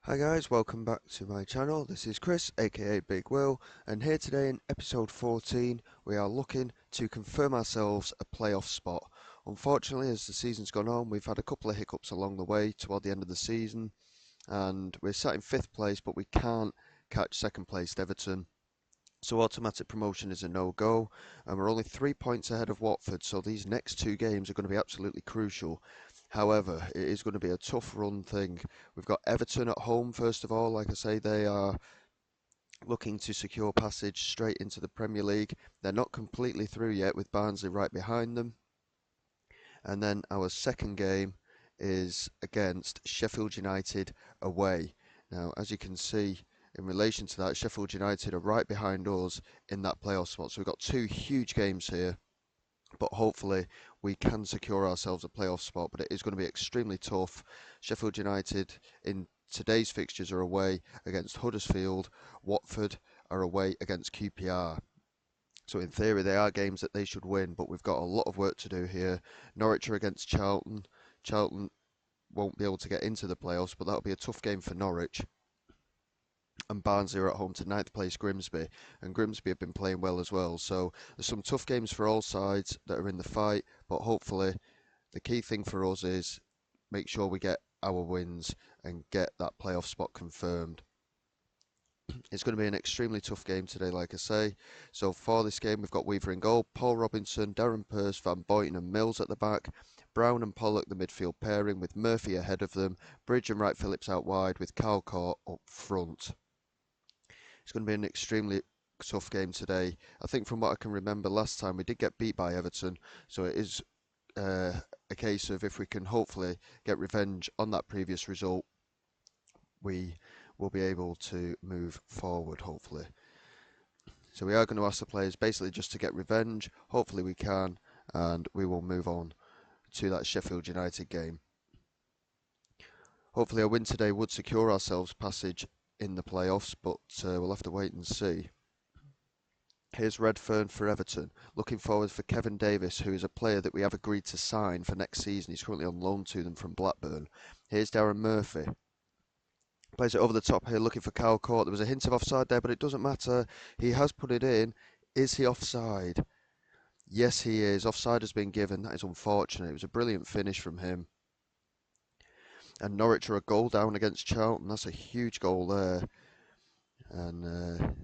Hi guys, welcome back to my channel. This is Chris, aka Big Will, and here today in episode 14 we are looking to confirm ourselves a playoff spot. Unfortunately, as the season's gone on, we've had a couple of hiccups along the way toward the end of the season, and we're sat in 5th place, but we can't catch 2nd place Everton. So automatic promotion is a no-go, and we're only 3 points ahead of Watford, so these next 2 games are going to be absolutely crucial. However, it is going to be a tough run thing. We've got Everton at home, first of all. Like I say, they are looking to secure passage straight into the Premier League. They're not completely through yet, with Barnsley right behind them. And then our second game is against Sheffield United away. Now, as you can see, in relation to that, Sheffield United are right behind us in that playoff spot. So we've got 2 huge games here, but hopefully we can secure ourselves a playoff spot. But it is going to be extremely tough. Sheffield United in today's fixtures are away against Huddersfield. Watford are away against QPR. So in theory, they are games that they should win, but we've got a lot of work to do here. Norwich are against Charlton. Charlton won't be able to get into the playoffs, but that'll be a tough game for Norwich. And Barnsley are at home to 9th place Grimsby, and Grimsby have been playing well as well. So there's some tough games for all sides that are in the fight, but hopefully the key thing for us is make sure we get our wins and get that playoff spot confirmed. It's going to be an extremely tough game today, like I say. So for this game, we've got Weaver in goal, Paul Robinson, Darren Pearce, Van Boyten and Mills at the back, Brown and Pollock the midfield pairing with Murphy ahead of them, Bridge and Wright Phillips out wide with Calcourt up front. It's going to be an extremely tough game today. I think from what I can remember last time, we did get beat by Everton, so it is a case of if we can hopefully get revenge on that previous result, we will be able to move forward, hopefully. So we are going to ask the players basically just to get revenge. Hopefully we can, and we will move on to that Sheffield United game. Hopefully a win today would secure ourselves passage in the playoffs, but we'll have to wait and see. Here's Redfern for Everton, looking forward for Kevin Davis, who is a player that we have agreed to sign for next season. He's currently on loan to them from Blackburn. Here's Darren Murphy. Plays it over the top here, looking for Kyle Court. There was a hint of offside there, but it doesn't matter. He has put it in. Is he offside? Yes, he is. Offside has been given. That is unfortunate. It was a brilliant finish from him. And Norwich are a goal down against Charlton. That's a huge goal there. And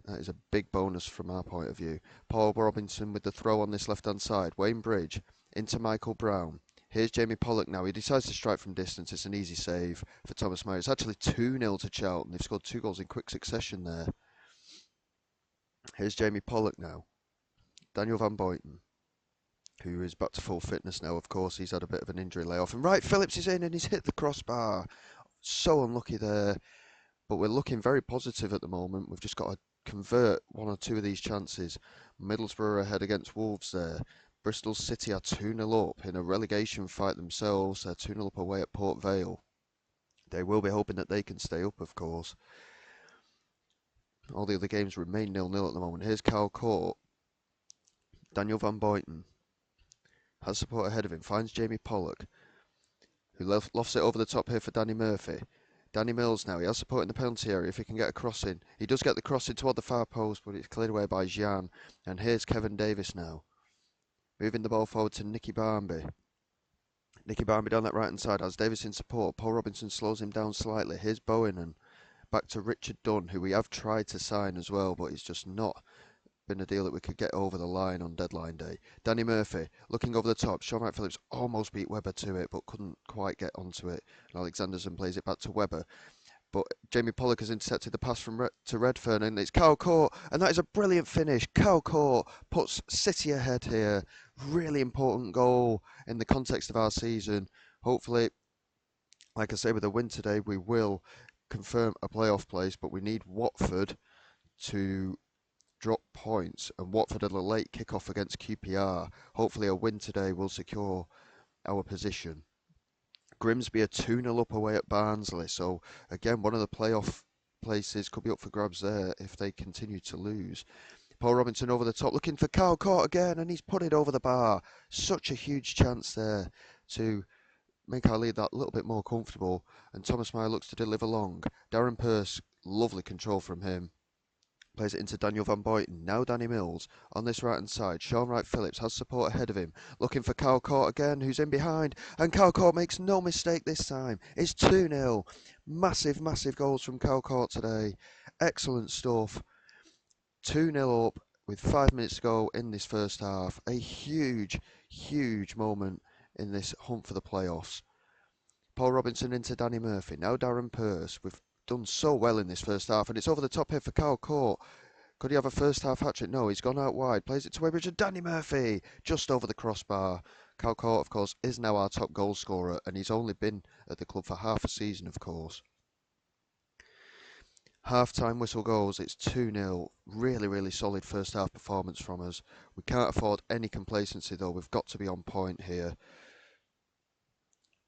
that is a big bonus from our point of view. Paul Robinson with the throw on this left-hand side. Wayne Bridge into Michael Brown. Here's Jamie Pollock now. He decides to strike from distance. It's an easy save for Thomas Meyer. It's actually 2-0 to Charlton. They've scored 2 goals in quick succession there. Here's Jamie Pollock now. Daniel Van Boyten, who is back to full fitness now, of course. He's had a bit of an injury layoff. And Wright Phillips is in and he's hit the crossbar. So unlucky there. But we're looking very positive at the moment. We've just got to convert 1 or 2 of these chances. Middlesbrough ahead against Wolves there. Bristol City are 2-0 up in a relegation fight themselves. They're 2-0 up away at Port Vale. They will be hoping that they can stay up, of course. All the other games remain 0-0 at the moment. Here's Cal Court. Daniel Van Boyten has support ahead of him. Finds Jamie Pollock, who lofts it over the top here for Danny Murphy. Danny Mills now, he has support in the penalty area if he can get a cross in. He does get the cross in toward the far post, but it's cleared away by Jean. And here's Kevin Davis now, moving the ball forward to Nicky Barmby. Nicky Barmby down that right hand side has Davis in support. Paul Robinson slows him down slightly. Here's Bowen and back to Richard Dunn, who we have tried to sign as well, but he's just not been a deal that we could get over the line on deadline day. Danny Murphy looking over the top. Sean Wright Phillips almost beat Webber to it, but couldn't quite get onto it. And Alexanderson plays it back to Webber. But Jamie Pollock has intercepted the pass from to Redfern, and it's Cal Court, and that is a brilliant finish. Cal Court puts City ahead here. Really important goal in the context of our season. Hopefully, like I say, with a win today, we will confirm a playoff place, but we need Watford to drop points, and Watford had a late kick-off against QPR. Hopefully a win today will secure our position. Grimsby are 2-0 up away at Barnsley, so again, one of the playoff places could be up for grabs there if they continue to lose. Paul Robinson over the top, looking for Carl Court again, and he's put it over the bar. Such a huge chance there to make our lead that little bit more comfortable. And Thomas Meyer looks to deliver long. Darren Pearce, lovely control from him. Plays it into Daniel Van Boyten. Now Danny Mills on this right hand side. Sean Wright Phillips has support ahead of him. Looking for Cal Court again, who's in behind. And Cal Court makes no mistake this time. It's 2-0. Massive, massive goals from Cal Court today. Excellent stuff. 2-0 up with 5 minutes to go in this first half. A huge, huge moment in this hunt for the playoffs. Paul Robinson into Danny Murphy. Now Darren Pearce. We've done so well in this first half, and it's over the top here for Cal Court. Could he have a first half hat-trick? No, he's gone out wide. Plays it to Weybridge and Danny Murphy. Just over the crossbar. Cal Court, of course, is now our top goal scorer, and he's only been at the club for half a season, of course. Half-time whistle goes. It's 2-0. Really, really solid first half performance from us. We can't afford any complacency, though. We've got to be on point here.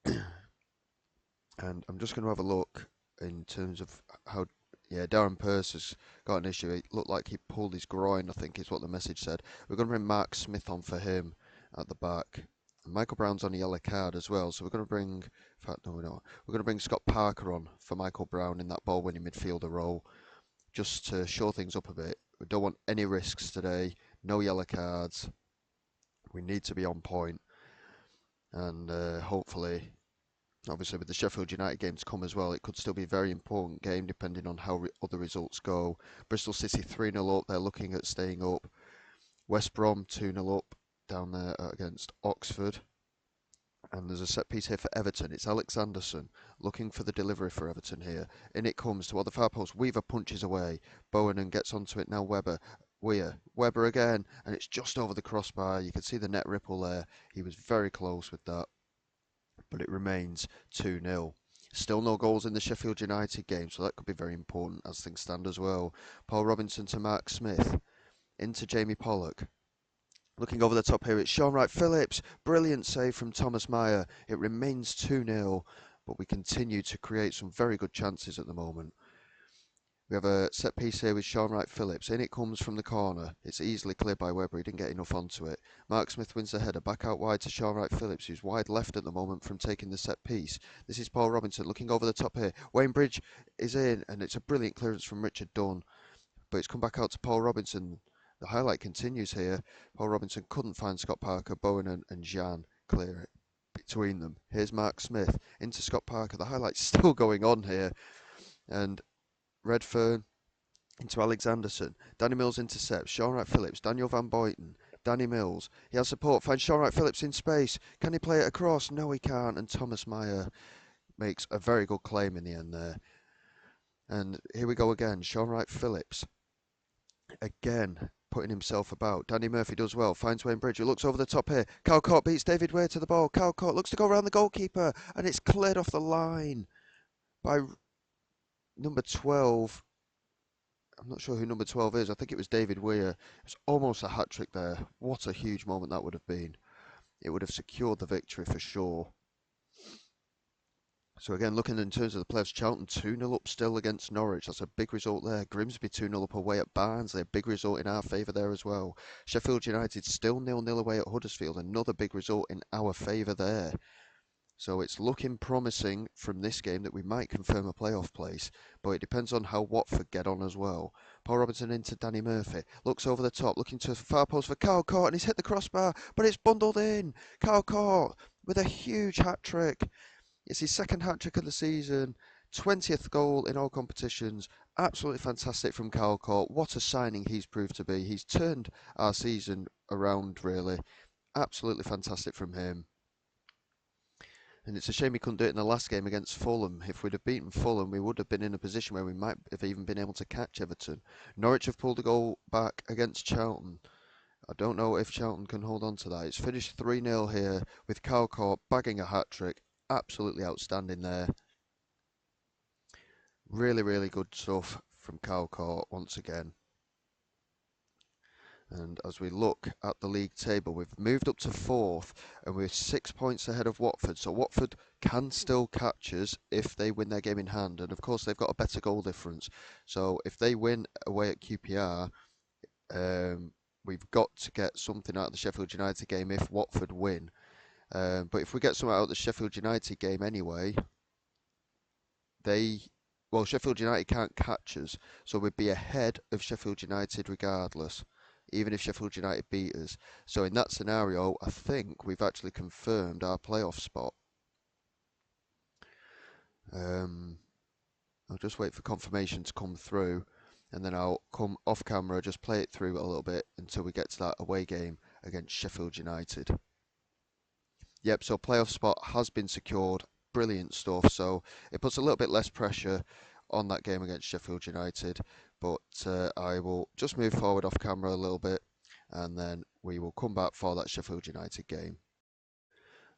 And I'm just going to have a look in terms of how... Yeah, Darren Pearce has got an issue. It looked like he pulled his groin, I think is what the message said. We're going to bring Mark Smith on for him at the back. And Michael Brown's on a yellow card as well, so we're going to bring... In fact, no, we're not. We're going to bring Scott Parker on for Michael Brown in that ball-winning midfielder role, just to show things up a bit. We don't want any risks today. No yellow cards. We need to be on point. And hopefully... Obviously, with the Sheffield United game to come as well, it could still be a very important game depending on how other results go. Bristol City 3-0 up, they're looking at staying up. West Brom 2-0 up down there against Oxford. And there's a set piece here for Everton. It's Alex Anderson looking for the delivery for Everton here. In it comes toward the far post. Weaver punches away. Bowen gets onto it now. Webber again, and it's just over the crossbar. You can see the net ripple there. He was very close with that. But it remains 2-0. Still no goals in the Sheffield United game, so that could be very important as things stand as well. Paul Robinson to Mark Smith, into Jamie Pollock. Looking over the top here, it's Sean Wright Phillips. Brilliant save from Thomas Meyer. It remains 2-0, but we continue to create some very good chances at the moment. We have a set piece here with Sean Wright Phillips. In it comes from the corner. It's easily cleared by Webber. He didn't get enough onto it. Mark Smith wins the header. Back out wide to Sean Wright Phillips, who's wide left at the moment from taking the set piece. This is Paul Robinson looking over the top here. Wayne Bridge is in, and it's a brilliant clearance from Richard Dunn. But it's come back out to Paul Robinson. The highlight continues here. Paul Robinson couldn't find Scott Parker. Bowen and Jan clear it between them. Here's Mark Smith into Scott Parker. The highlight's still going on here. And Redfern into Alex Anderson. Danny Mills intercepts. Sean Wright Phillips. Daniel Van Boyten. Danny Mills. He has support. Finds Sean Wright Phillips in space. Can he play it across? No, he can't. And Thomas Meyer makes a very good claim in the end there. And here we go again. Sean Wright Phillips. Again, putting himself about. Danny Murphy does well. Finds Wayne Bridge. Who looks over the top here. Cal Court beats David Weir to the ball. Cal Court looks to go around the goalkeeper. And it's cleared off the line by number 12. I'm not sure who number 12 is. I think it was David Weir. It's almost a hat-trick there. What a huge moment that would have been. It would have secured the victory for sure. So again, looking in terms of the players, Charlton 2-0 up still against Norwich. That's a big result there. Grimsby 2-0 up away at Barnsley. A big result in our favour there as well. Sheffield United still 0-0 away at Huddersfield. Another big result in our favour there. So it's looking promising from this game that we might confirm a playoff place, but it depends on how Watford get on as well. Paul Robinson into Danny Murphy. Looks over the top, looking to far post for Cal Court, and he's hit the crossbar, but it's bundled in. Cal Court with a huge hat-trick. It's his second hat-trick of the season. 20th goal in all competitions. Absolutely fantastic from Cal Court. What a signing he's proved to be. He's turned our season around, really. Absolutely fantastic from him. And it's a shame we couldn't do it in the last game against Fulham. If we'd have beaten Fulham, we would have been in a position where we might have even been able to catch Everton. Norwich have pulled a goal back against Charlton. I don't know if Charlton can hold on to that. It's finished 3-0 here with Cal Court bagging a hat-trick. Absolutely outstanding there. Really, really good stuff from Cal Court once again. And as we look at the league table, we've moved up to 4th and we're 6 points ahead of Watford. So Watford can still catch us if they win their game in hand. And of course, they've got a better goal difference. So if they win away at QPR, we've got to get something out of the Sheffield United game if Watford win. But if we get something out of the Sheffield United game anyway, they, well, Sheffield United can't catch us, so we'd be ahead of Sheffield United regardless, even if Sheffield United beat us. So in that scenario, I think we've actually confirmed our playoff spot. Um, I'll just wait for confirmation to come through, and then I'll come off camera, just play it through a little bit until we get to that away game against Sheffield United. Yep, so playoff spot has been secured. Brilliant stuff. So it puts a little bit less pressure on that game against Sheffield United. But I will just move forward off camera a little bit, and then we will come back for that Sheffield United game.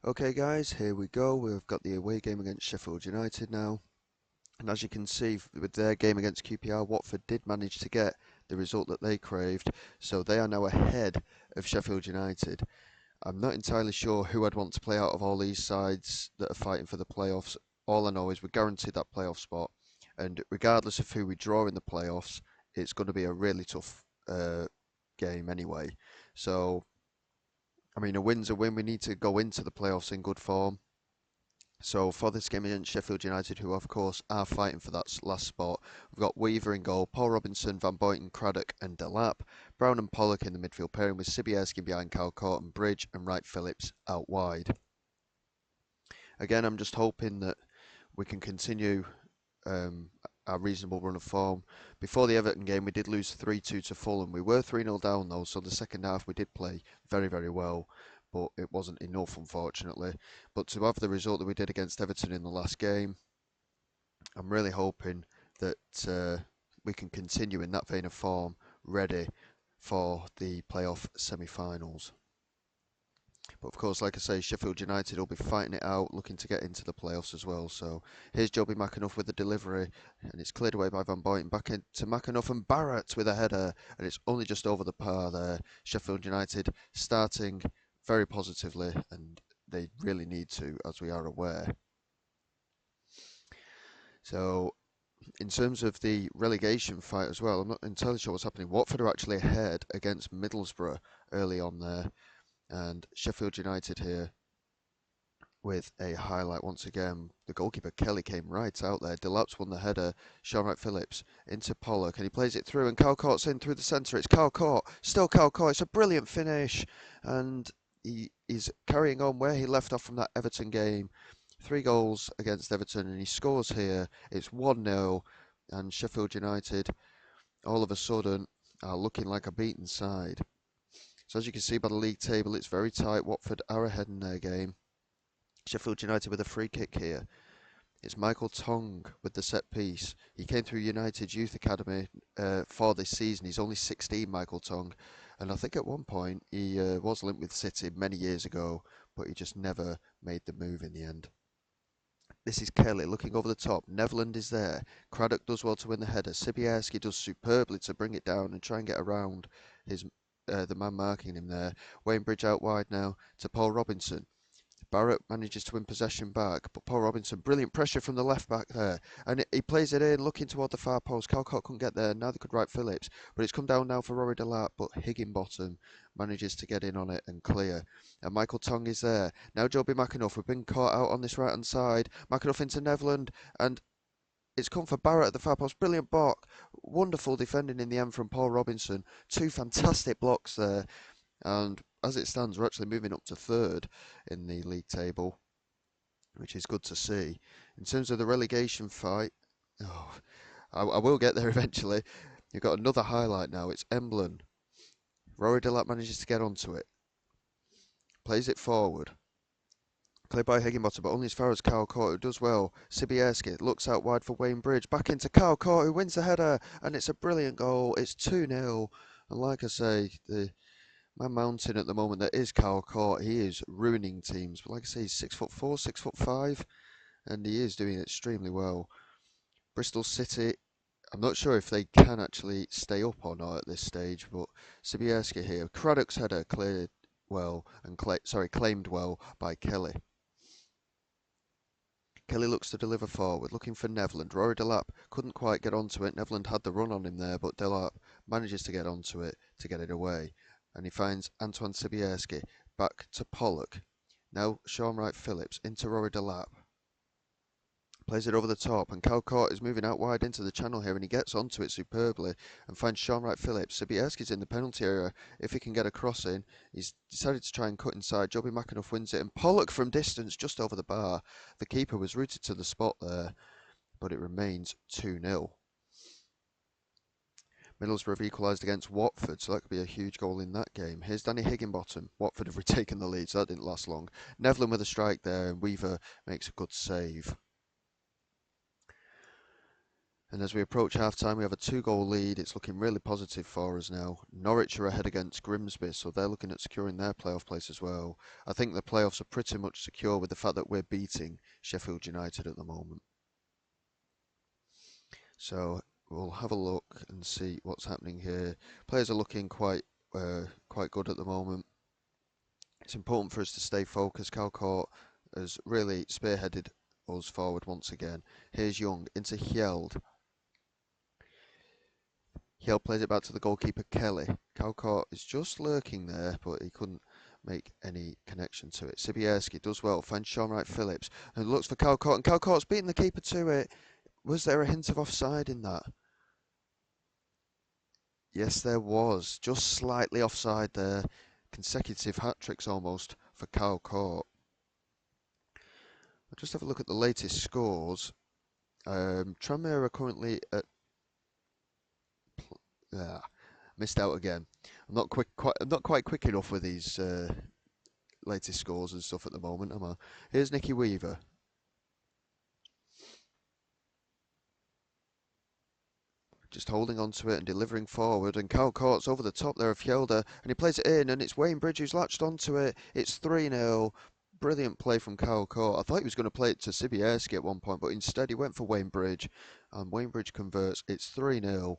Okay, guys, here we go. We've got the away game against Sheffield United now. And as you can see, with their game against QPR, Watford did manage to get the result that they craved. So they are now ahead of Sheffield United. I'm not entirely sure who I'd want to play out of all these sides that are fighting for the playoffs. All I know is we're guaranteed that playoff spot, and regardless of who we draw in the playoffs, it's going to be a really tough game anyway. So, I mean, a win's a win. We need to go into the playoffs in good form. So for this game against Sheffield United, who of course are fighting for that last spot, we've got Weaver in goal, Paul Robinson, Van Boyten, Craddock and Delap, Brown and Pollock in the midfield pairing with Sibierski behind Calcourt and Bridge and Wright Phillips out wide. Again, I'm just hoping that we can continue um, our reasonable run of form. Before the Everton game, we did lose 3-2 to Fulham. We were 3-0 down though, so the second half we did play very, very well, but it wasn't enough, unfortunately. But to have the result that we did against Everton in the last game, I'm really hoping that we can continue in that vein of form, ready for the playoff semi-finals. But of course, like I say, Sheffield United will be fighting it out, looking to get into the playoffs as well. So here's Joby McAnuff with the delivery, and it's cleared away by Van Boyten. Back into McAnuff and Barrett with a header, and it's only just over the par there. Sheffield United starting very positively, and they really need to, as we are aware. So in terms of the relegation fight as well, I'm not entirely sure what's happening. Watford are actually ahead against Middlesbrough early on there, and Sheffield United here with a highlight once again. The goalkeeper Kelly came right out there. Delap's won the header. Sean Wright Phillips into Pollock, and he plays it through, and Calcourt's in through the centre. It's Calcourt, still Calcourt. It's a brilliant finish, and he's carrying on where he left off from that Everton game. 3 goals against Everton, and he scores here. It's 1-0, and Sheffield United all of a sudden are looking like a beaten side. So as you can see by the league table, it's very tight. Watford are ahead in their game. Sheffield United with a free kick here. It's Michael Tong with the set piece. He came through United's youth academy for this season. He's only 16, Michael Tong, and I think at one point he was linked with City many years ago, but he just never made the move in the end. This is Kelly looking over the top. Nevland is there. Craddock does well to win the header. Sibierski does superbly to bring it down and try and get around his the man marking him there. Wayne Bridge out wide now to Paul Robinson. Barrett manages to win possession back, but Paul Robinson, brilliant pressure from the left back there, and he plays it in, looking toward the far post. Calcott couldn't get there, neither could Wright Phillips, but it's come down now for Rory Delap, but Higginbottom manages to get in on it and clear. And Michael Tong is there. Now Joby McAnuff, we've been caught out on this right hand side. McAnuff into Nevland, and it's come for Barrett at the far post. Brilliant block. Wonderful defending in the end from Paul Robinson. 2 fantastic blocks there. And as it stands, we're actually moving up to 3rd in the league table, which is good to see. In terms of the relegation fight, I will get there eventually. You've got another highlight now. It's Emblem. Rory Delap manages to get onto it. Plays it forward. Cleared by Higginbottom, but only as far as Calcourt, who does well. Sibierski looks out wide for Wayne Bridge. Back into Calcourt, who wins the header, and it's a brilliant goal. It's 2-0. And like I say, the man mountain at the moment that is Calcourt, he is ruining teams. But like I say, he's 6'4", 6'5", and he is doing extremely well. Bristol City, I'm not sure if they can actually stay up or not at this stage, but Sibierski here. Craddock's header cleared well and claimed well by Kelly. Kelly looks to deliver forward, looking for Nevland. Rory Delap couldn't quite get onto it. Nevland had the run on him there, but Delap manages to get onto it to get it away. And he finds Antoine Sibierski back to Pollock. Now Sean Wright Phillips into Rory Delap. Plays it over the top, and Calcourt is moving out wide into the channel here, and he gets onto it superbly and finds Sean Wright Phillips. Sobieski's in the penalty area. If he can get a cross in, he's decided to try and cut inside. Joby McAnuff wins it, and Pollock from distance just over the bar. The keeper was rooted to the spot there, but it remains 2-0. Middlesbrough have equalised against Watford, so that could be a huge goal in that game. Here's Danny Higginbottom. Watford have retaken the lead, so that didn't last long. Nevlin with a strike there, and Weaver makes a good save. And as we approach half-time, we have a 2-goal lead. It's looking really positive for us now. Norwich are ahead against Grimsby, so they're looking at securing their playoff place as well. I think the playoffs are pretty much secure with the fact that we're beating Sheffield United at the moment. So we'll have a look and see what's happening here. Players are looking quite good at the moment. It's important for us to stay focused. Calcourt has really spearheaded us forward once again. Here's Young into Hjeld. Hjeld plays it back to the goalkeeper Kelly. Calcourt is just lurking there, but he couldn't make any connection to it. Sobieski does well, finds Sean Wright Phillips, and looks for Calcourt, and Calcourt's beating the keeper to it. Was there a hint of offside in that? Yes, there was. Just slightly offside there. Consecutive hat-tricks almost for Calcourt. I'll just have a look at the latest scores. Tranmere are currently at... missed out again. I'm not quite quick enough with these latest scores and stuff at the moment, am I? Here's Nicky Weaver. Just holding on to it and delivering forward, and Calcourt's over the top there of Fjelde, and he plays it in, and it's Wayne Bridge who's latched onto it. It's 3-0. Brilliant play from Calcourt. I thought he was going to play it to Sobieski at one point, but instead he went for Wayne Bridge, and Wayne Bridge converts. It's 3-0.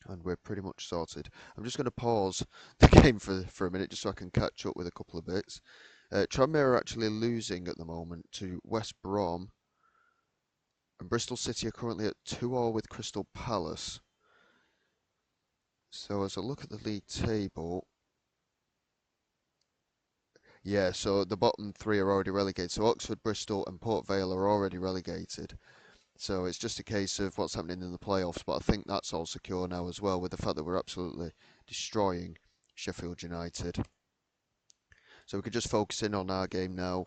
And we're pretty much sorted. I'm just going to pause the game for a minute just so I can catch up with a couple of bits. Tranmere are actually losing at the moment to West Brom. And Bristol City are currently at 2-2 with Crystal Palace. So as I look at the league table... Yeah, so the bottom three are already relegated. So Oxford, Bristol and Port Vale are already relegated. So it's just a case of what's happening in the playoffs, but I think that's all secure now as well, with the fact that we're absolutely destroying Sheffield United. So we could just focus in on our game now.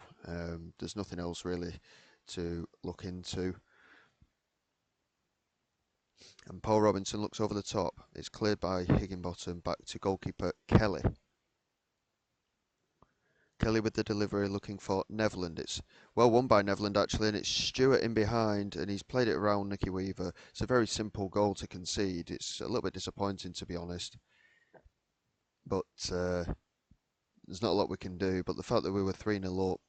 There's nothing else really to look into. And Paul Robinson looks over the top. It's cleared by Higginbottom back to goalkeeper Kelly. Kelly with the delivery looking for Nevland. It's well won by Nevland actually, and it's Stewart in behind, and he's played it around Nicky Weaver. It's a very simple goal to concede. It's a little bit disappointing to be honest, but there's not a lot we can do. But the fact that we were 3-0 up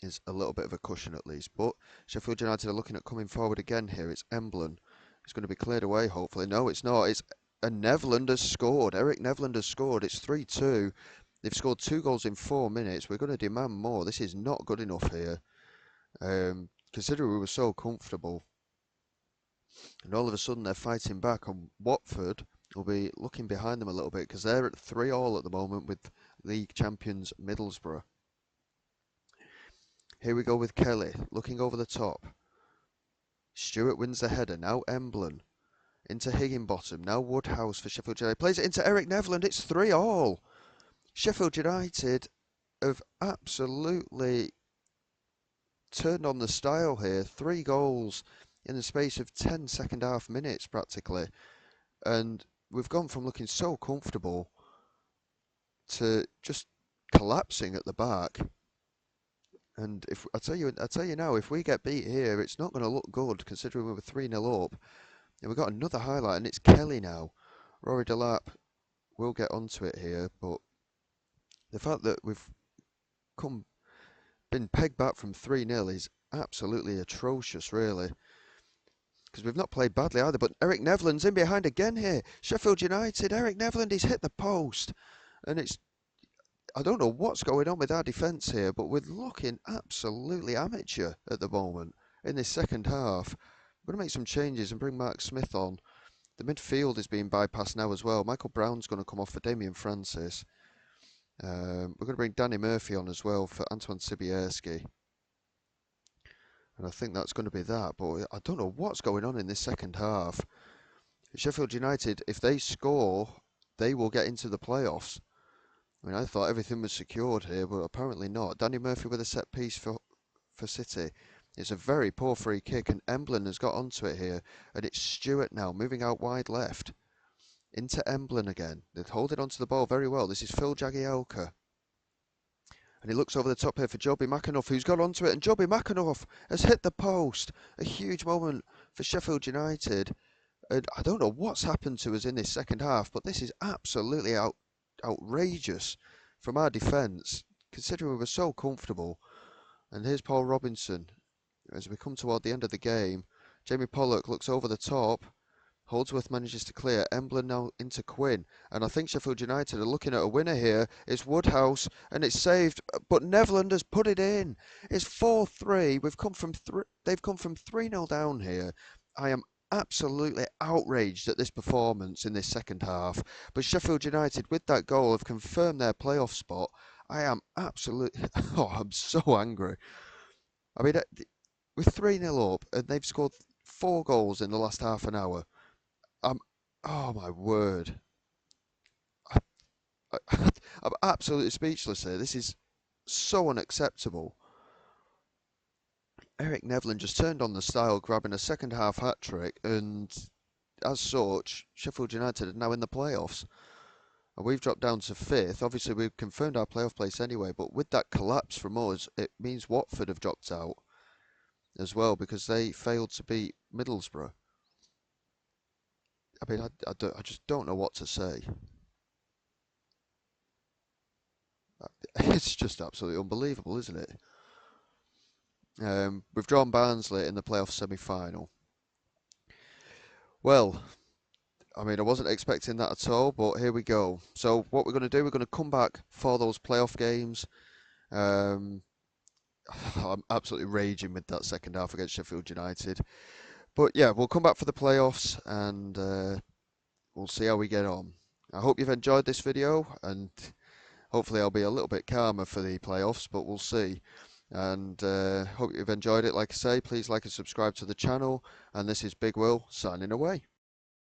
is a little bit of a cushion at least. But Sheffield United are looking at coming forward again here. It's Emblem. It's going to be cleared away hopefully. No, it's not. And Nevland has scored. Eric Nevland has scored. It's 3-2. They've scored 2 goals in 4 minutes. We're going to demand more. This is not good enough here. Considering we were so comfortable. And all of a sudden they're fighting back. And Watford will be looking behind them a little bit because they're at 3-3 at the moment with league champions Middlesbrough. Here we go with Kelly looking over the top. Stewart wins the header. Now Emblem. Into Higginbottom. Now Woodhouse for Sheffield United. Plays it into Eric Nevland. It's 3-3. Sheffield United have absolutely turned on the style here. 3 goals in the space of 10 second half minutes practically. And we've gone from looking so comfortable to just collapsing at the back. And if I tell you now, if we get beat here, it's not going to look good considering we were 3-0 up. And we've got another highlight, and it's Kelly now. Rory Delap will get onto it here, but the fact that we've been pegged back from 3-0 is absolutely atrocious, really. Because we've not played badly either, but Eric Nevland's in behind again here. Sheffield United, Eric Nevland, he's hit the post. And I don't know what's going on with our defence here, but we're looking absolutely amateur at the moment in this second half. We're going to make some changes and bring Mark Smith on. The midfield is being bypassed now as well. Michael Brown's going to come off for Damien Francis. We're going to bring Danny Murphy on as well for Antoine Sibierski. And I think that's going to be that. But I don't know what's going on in this second half. Sheffield United, if they score, they will get into the playoffs. I mean, I thought everything was secured here, but apparently not. Danny Murphy with a set piece for City. It's a very poor free kick, and Emblin has got onto it here. And it's Stewart now, moving out wide left. Into Emblin again. They're holding onto the ball very well. This is Phil Jagielka. And he looks over the top here for Joby McAnuff, who's got onto it. And Joby McAnuff has hit the post. A huge moment for Sheffield United. And I don't know what's happened to us in this second half, but this is absolutely outrageous from our defence, considering we were so comfortable. And here's Paul Robinson. As we come toward the end of the game, Jamie Pollock looks over the top. Holdsworth manages to clear. Emblin now into Quinn. And I think Sheffield United are looking at a winner here. It's Woodhouse, and it's saved. But Nevland has put it in. It's 4-3. They've come from 3-0 down here. I am absolutely outraged at this performance in this second half. But Sheffield United, with that goal, have confirmed their playoff spot. I am absolutely... Oh, I'm so angry. I mean, we're 3-0 up, and they've scored 4 goals in the last half an hour. I'm, oh my word. I, I'm absolutely speechless here. This is so unacceptable. Eric Nevlin just turned on the style, grabbing a second half hat trick, and as such, Sheffield United are now in the playoffs. And we've dropped down to 5th. Obviously, we've confirmed our playoff place anyway, but with that collapse from us, it means Watford have dropped out as well because they failed to beat Middlesbrough. I mean, I just don't know what to say. It's just absolutely unbelievable, isn't it? We've drawn Barnsley in the playoff semi-final. Well, I mean, I wasn't expecting that at all, but here we go. So what we're going to do, we're going to come back for those playoff games. Um, I'm absolutely raging with that second half against Sheffield United. But yeah, we'll come back for the playoffs and we'll see how we get on. I hope you've enjoyed this video, and hopefully I'll be a little bit calmer for the playoffs, but we'll see. And hope you've enjoyed it. Like I say, please like and subscribe to the channel. And this is Big Will signing away.